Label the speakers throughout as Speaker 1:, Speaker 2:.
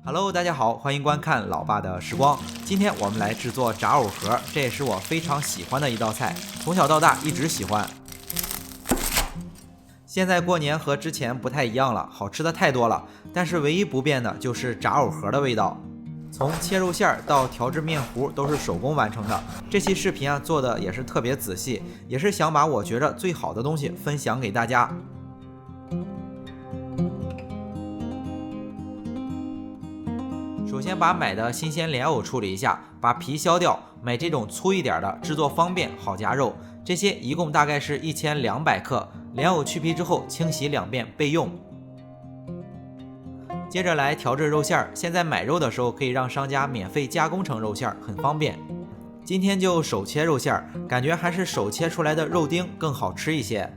Speaker 1: Hello， 大家好，欢迎观看老爸的时光。今天我们来制作炸藕盒，这也是我非常喜欢的一道菜，从小到大一直喜欢。现在过年和之前不太一样了，好吃的太多了，但是唯一不变的就是炸藕盒的味道。从切肉馅到调制面糊都是手工完成的。这期视频做的也是特别仔细，也是想把我觉着最好的东西分享给大家。首先把买的新鲜莲藕处理一下，把皮削掉，买这种粗一点的，制作方便好夹肉。这些一共大概是1200克，莲藕去皮之后清洗2遍备用。接着来调制肉馅，现在买肉的时候可以让商家免费加工成肉馅，很方便。今天就手切肉馅，感觉还是手切出来的肉丁更好吃一些。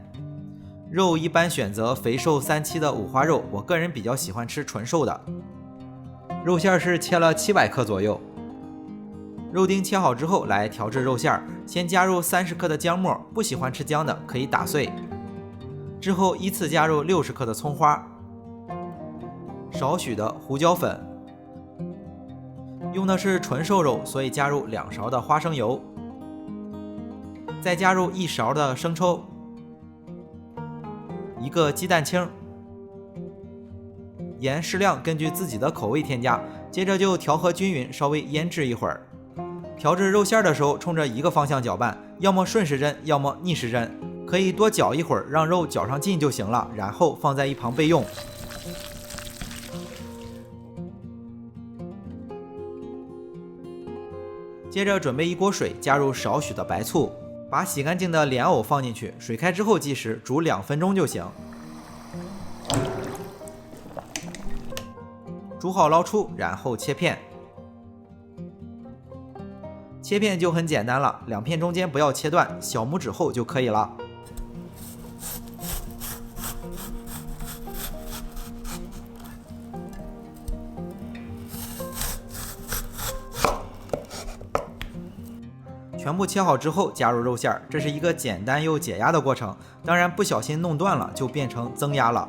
Speaker 1: 肉一般选择肥瘦3七的五花肉，我个人比较喜欢吃纯瘦的。肉馅是切了700克左右。肉丁切好之后来调制肉馅，先加入30克的姜末，不喜欢吃姜的可以打碎。之后依次加入60克的葱花，少许的胡椒粉。用的是纯瘦肉，所以加入2勺的花生油，再加入1勺的生抽，1个鸡蛋清，盐适量，根据自己的口味添加。接着就调和均匀，稍微腌制一会儿。调制肉馅的时候，冲着一个方向搅拌，要么顺时针，要么逆时针，可以多搅一会儿，让肉搅上劲就行了，然后放在一旁备用。接着准备一锅水，加入少许的白醋，把洗干净的莲藕放进去，水开之后计时，煮2分钟就行。煮好捞出，然后切片。切片就很简单了，2片中间不要切断，小拇指厚就可以了。全部切好之后加入肉馅，这是一个简单又解压的过程，当然不小心弄断了就变成增压了。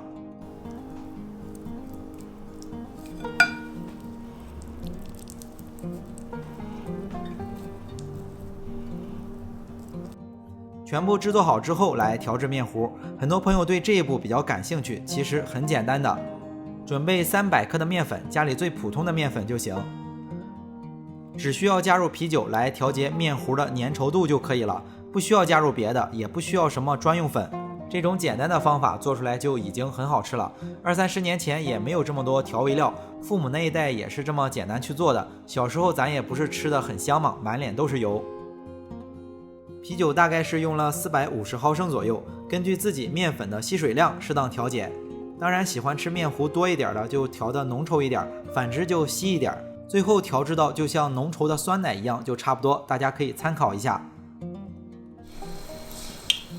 Speaker 1: 全部制作好之后来调制面糊，很多朋友对这一步比较感兴趣，其实很简单的，准备300克的面粉，家里最普通的面粉就行，只需要加入啤酒来调节面糊的粘稠度就可以了，不需要加入别的，也不需要什么专用粉，这种简单的方法做出来就已经很好吃了。20-30年前也没有这么多调味料，父母那一代也是这么简单去做的，小时候咱也不是吃的很香嘛，满脸都是油。啤酒大概是用了450毫升左右，根据自己面粉的吸水量适当调节。当然喜欢吃面糊多一点的就调的浓稠一点，反之就稀一点。最后调制到就像浓稠的酸奶一样就差不多，大家可以参考一下。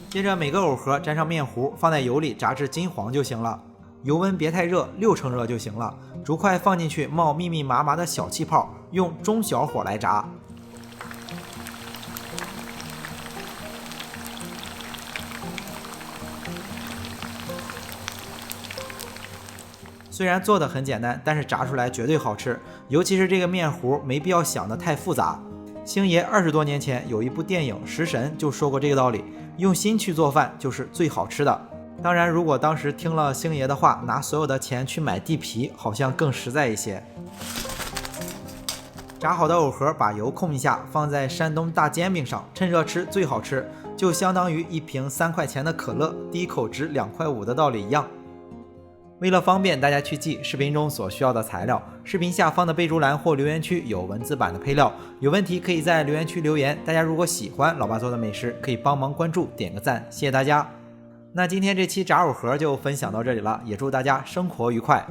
Speaker 1: 接着每个藕盒沾上面糊，放在油里炸至金黄就行了，油温别太热，6成热就行了。竹筷放进去冒密密麻麻的小气泡，用中小火来炸。虽然做的很简单，但是炸出来绝对好吃，尤其是这个面糊没必要想的太复杂。星爷20多年前有一部电影《食神》就说过这个道理，用心去做饭就是最好吃的。当然如果当时听了星爷的话，拿所有的钱去买地皮好像更实在一些。炸好的藕盒把油控一下，放在山东大煎饼上，趁热吃最好吃，就相当于一瓶3块钱的可乐，第一口值2块5的道理一样。为了方便大家去记视频中所需要的材料，视频下方的备注栏或留言区有文字版的配料，有问题可以在留言区留言。大家如果喜欢老爸做的美食，可以帮忙关注点个赞，谢谢大家。那今天这期炸藕盒就分享到这里了，也祝大家生活愉快。